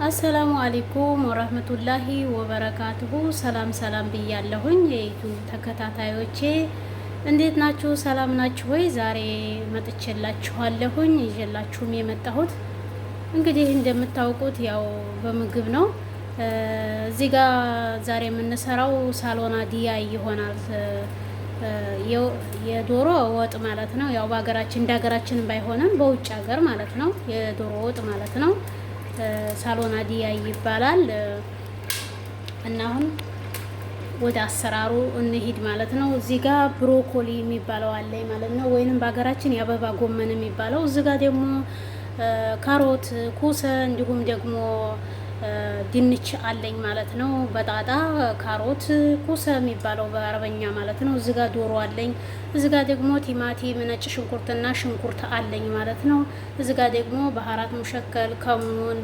አሰላሙ አለይኩም ወራህመቱላሂ ወበረካቱሁ። ሰላም ሰላም ብያለሁኝ የዩቲዩብ ተከታታዮቼ እንዴት ናችሁ? ሰላም ናችሁ ወይ? ዛሬ መጥቼላችኋለሁኝ። ይዤላችሁም የመጣሁት እንግዲህ እንደምታውቁት ያው በምግብ ነው። እዚህ ጋር ዛሬ የምንሰራው ሳሎና ዲያይ ይሆናል። የዶሮ ወጥ ማለት ነው። ያው በሀገራችን እንደ ሀገራችን ባይሆንም በውጭ ሀገር ማለት ነው የዶሮ ወጥ ማለት ነው። ሳሎና ዲያይ ይባላል። እና አሁን ወደ አሰራሩ እንሂድ ማለት ነው። እዚህ ጋር ብሮኮሊ የሚባለው አለ ማለት ነው፣ ወይንም በሀገራችን የአበባ ጎመን የሚባለው። እዚህ ጋር ደግሞ ካሮት፣ ኩሰ እንዲሁም ደግሞ ድንች አለኝ ማለት ነው። በጣጣ ካሮት ኩሰ የሚባለው በአረበኛ ማለት ነው። እዚህ ጋር ዶሮ አለኝ። እዚህ ጋር ደግሞ ቲማቲም፣ ነጭ ሽንኩርትና ሽንኩርት አለኝ ማለት ነው። እዚህ ጋር ደግሞ ባህራት ሙሸከል፣ ከሙን፣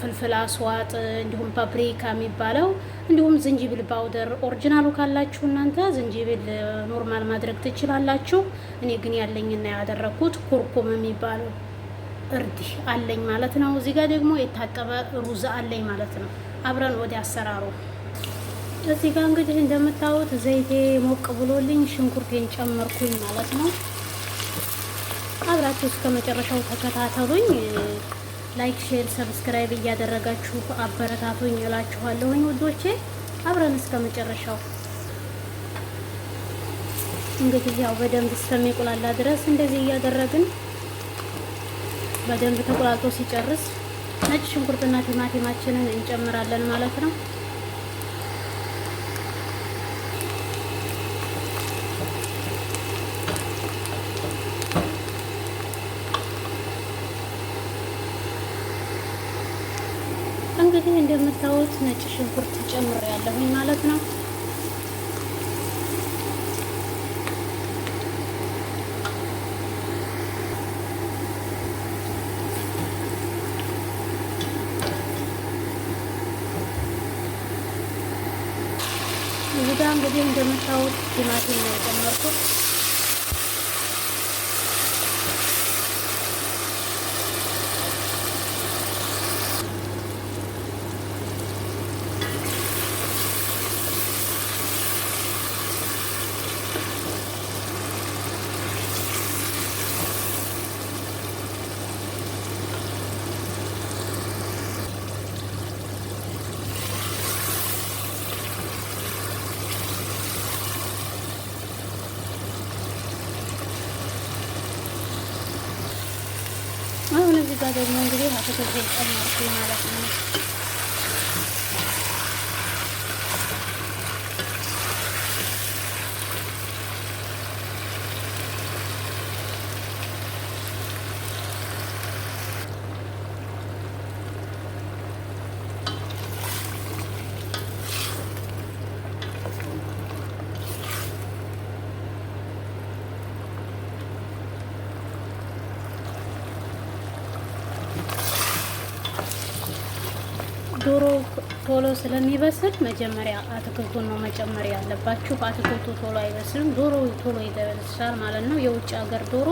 ፍልፍል አስዋጥ እንዲሁም ፓፕሪካ የሚባለው እንዲሁም ዝንጅብል ፓውደር ኦሪጂናሉ ካላችሁ እናንተ ዝንጅብል ኖርማል ማድረግ ትችላላችሁ። እኔ ግን ያለኝና ያደረኩት ኩርኩም የሚባለው እርድ አለኝ ማለት ነው። እዚህ ጋር ደግሞ የታጠበ ሩዝ አለኝ ማለት ነው። አብረን ወደ አሰራሩ። እዚህ ጋር እንግዲህ እንደምታዩት ዘይቴ ሞቅ ብሎልኝ ሽንኩርቴን ጨመርኩኝ ማለት ነው። አብራችሁ እስከ መጨረሻው ተከታተሉኝ። ላይክ፣ ሼር፣ ሰብስክራይብ እያደረጋችሁ አበረታቱኝ እላችኋለሁኝ ውዶቼ። አብረን እስከ መጨረሻው እንግዲህ ያው በደንብ እስከሚቁላላ ድረስ እንደዚህ እያደረግን በደንብ ተቆላልቶ ሲጨርስ ነጭ ሽንኩርትና ቲማቲማችንን እንጨምራለን ማለት ነው። እንግዲህ እንደምታዩት ነጭ ሽንኩርት ጨምሬያለሁኝ ማለት ነው። እዚህ ጋር እንግዲህ እንደምታዩት ቲማቲም ነው የጨመርኩት። አሁን እዚህ ጋር ደግሞ እንግዲህ አትክልት ጨመርኩኝ ማለት ነው። ዶሮ ቶሎ ስለሚበስል መጀመሪያ አትክልቱን ነው መጨመር ያለባችሁ። አትክልቱ ቶሎ አይበስልም፣ ዶሮ ቶሎ ይበስላል ማለት ነው። የውጭ ሀገር ዶሮ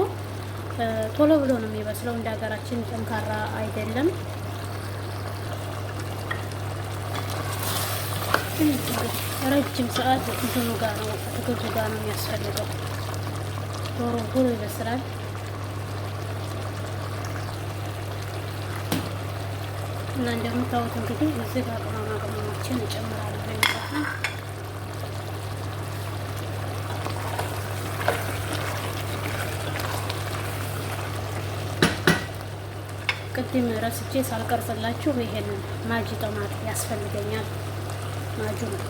ቶሎ ብሎ ነው የሚበስለው፣ እንደ ሀገራችን ጠንካራ አይደለም። ረጅም ሰዓት እንትኑ ጋር ነው አትክልቱ ጋር ነው የሚያስፈልገው። ዶሮ ቶሎ ይበስላል። እና እንደምታዩት እንግዲህ እዚህ ጋር ቅመማ ቅመሞችን እጨምራለሁ ማለት ነው። ቅድም ረስቼ ሳልቀርጽላችሁ ይሄንን ማጂ ጦማት ያስፈልገኛል። ማጁ ነው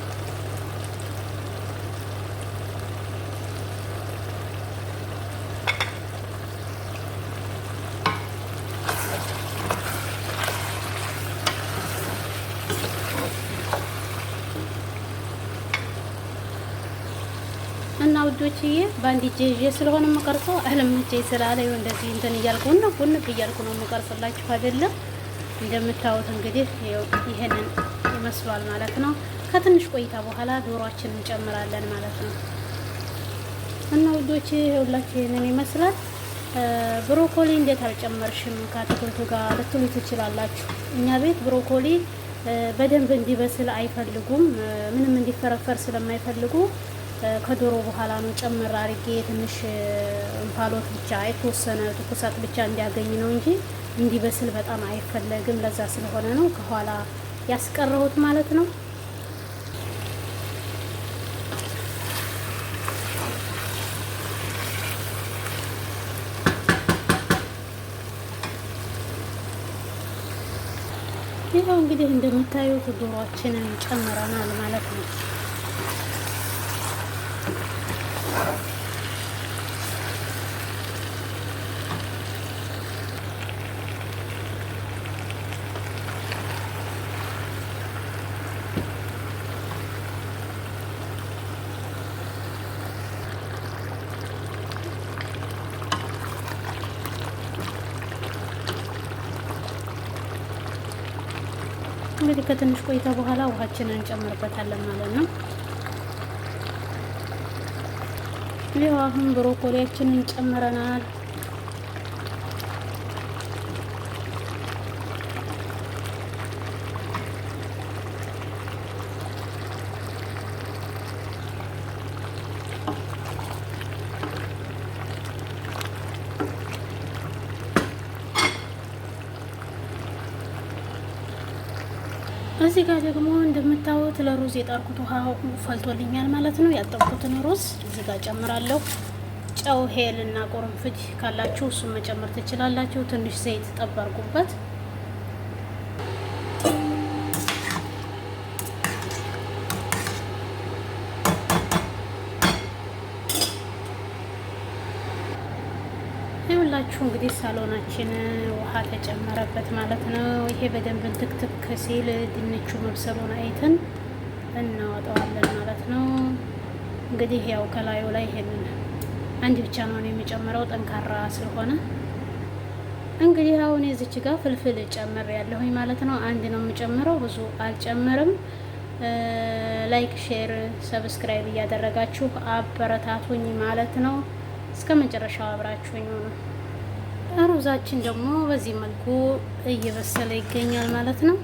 እና ውዶችዬ በአንድ እጄ ይዤ ስለሆነ የምቀርጸው አለምቼ ስላለ እንደዚህ እንትን እያልኩ ነው እያልኩ ነው የምቀርጽላችሁ አይደለም። እንደምታዩት እንግዲህ ይሄንን ይመስላል ማለት ነው። ከትንሽ ቆይታ በኋላ ዶሮአችንን እንጨምራለን ማለት ነው። እና ውዶቼ ሁላችሁ ይሄንን ይመስላል። ብሮኮሊ እንዴት አልጨመርሽም ከአትክልቱ ጋር ልትሉ ትችላላችሁ። እኛ ቤት ብሮኮሊ በደንብ እንዲበስል አይፈልጉም። ምንም እንዲፈረፈር ስለማይፈልጉ ከዶሮ በኋላ ነው ጨምር አድርጌ ትንሽ እንፋሎት ብቻ የተወሰነ ትኩሳት ብቻ እንዲያገኝ ነው እንጂ እንዲበስል በጣም አይፈለግም። ለዛ ስለሆነ ነው ከኋላ ያስቀረሁት ማለት ነው። ይኸው እንግዲህ እንደምታዩት ዶሮአችንን ጨምረናል ማለት ነው። እንግዲህ ከትንሽ ቆይታ በኋላ ውሃችንን እንጨምርበታለን ማለት ነው። ይኸው አሁን ብሮኮሊያችንን ጨምረናል። እዚህ ጋር ደግሞ እንደምታዩት ለሩዝ የጣርኩት ውሃ ፈልቶልኛል ማለት ነው። ያጠብኩትን ሩዝ እዚህ ጋር ጨምራለሁ። ጨው፣ ሄል እና ቁርንፍድ ካላችሁ እሱን መጨመር ትችላላችሁ። ትንሽ ዘይት ጠብ አድርጉበት። ይኸውላችሁ እንግዲህ ሳሎናችን ውሃ ተጨመረበት ማለት ነው። ይሄ በደንብ ትክትክ ሲል ድንቹ መብሰሉን አይተን እናወጣዋለን ማለት ነው። እንግዲህ ያው ከላዩ ላይ ይሄንን አንድ ብቻ ነው የሚጨምረው ጠንካራ ስለሆነ። እንግዲህ አሁን እዚች ጋር ፍልፍል ጨምር ያለሁኝ ማለት ነው። አንድ ነው የምጨምረው፣ ብዙ አልጨምርም። ላይክ፣ ሼር፣ ሰብስክራይብ እያደረጋችሁ አበረታቱኝ ማለት ነው። እስከ መጨረሻው አብራችሁኝ ነው። ሩዛችን ደግሞ በዚህ መልኩ እየበሰለ ይገኛል ማለት ነው።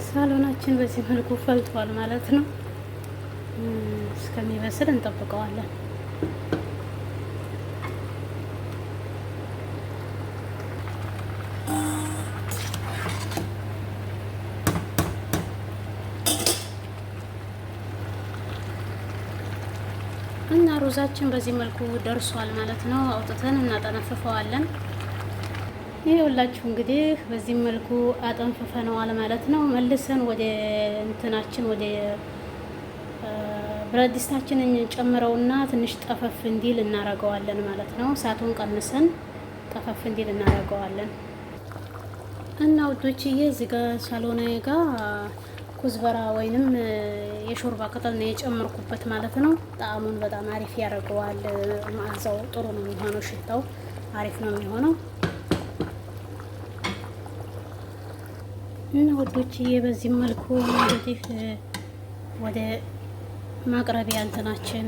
ሳሎናችን በዚህ መልኩ ፈልቷል ማለት ነው። እስከሚበስል እንጠብቀዋለን። እና ሩዛችን በዚህ መልኩ ደርሷል ማለት ነው። አውጥተን እናጠነፍፈዋለን። ይኸውላችሁ እንግዲህ በዚህ መልኩ አጠንፍፈነዋል ማለት ነው። መልሰን ወደ እንትናችን ወደ ብረት ድስታችንን ጨምረውና ትንሽ ጠፈፍ እንዲል እናረገዋለን ማለት ነው። እሳቱን ቀንሰን ጠፈፍ እንዲል እናረገዋለን። እና ውዶችዬ እዚህ ጋር ሳሎና ጋር ኩዝበራ ወይንም የሾርባ ቅጠል ነው የጨመርኩበት ማለት ነው። ጣዕሙን በጣም አሪፍ ያደርገዋል። መዓዛው ጥሩ ነው የሚሆነው፣ ሽታው አሪፍ ነው የሚሆነው። እና ወዶችዬ በዚህ መልኩ እንግዲህ ወደ ማቅረቢያ እንትናችን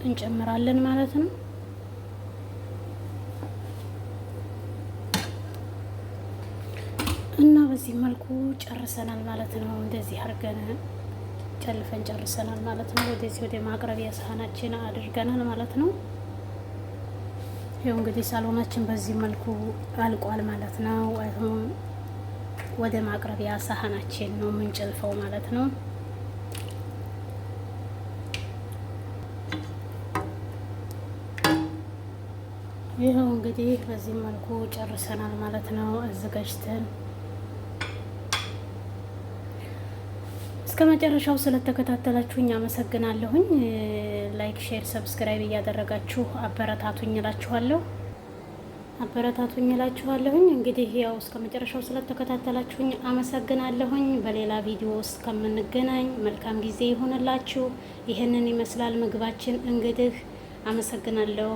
እንጨምራለን ማለት ነው። እና በዚህ መልኩ ጨርሰናል ማለት ነው። እንደዚህ አድርገን ጨልፈን ጨርሰናል ማለት ነው። ወደዚህ ወደ ማቅረቢያ ሳህናችን አድርገናል ማለት ነው። ይኸው እንግዲህ ሳሎናችን በዚህ መልኩ አልቋል ማለት ነው። አሁን ወደ ማቅረቢያ ሳህናችን ነው የምንጨልፈው ማለት ነው። ይኸው እንግዲህ በዚህ መልኩ ጨርሰናል ማለት ነው አዘጋጅተን። እስከ መጨረሻው ስለተከታተላችሁኝ አመሰግናለሁኝ። ላይክ፣ ሼር፣ ሰብስክራይብ እያደረጋችሁ አበረታቱኝ እላችኋለሁኝ። እንግዲህ ያው እስከ መጨረሻው ስለተከታተላችሁኝ አመሰግናለሁኝ። በሌላ ቪዲዮ ውስጥ ከምንገናኝ መልካም ጊዜ ይሆንላችሁ። ይህንን ይመስላል ምግባችን እንግዲህ። አመሰግናለሁ።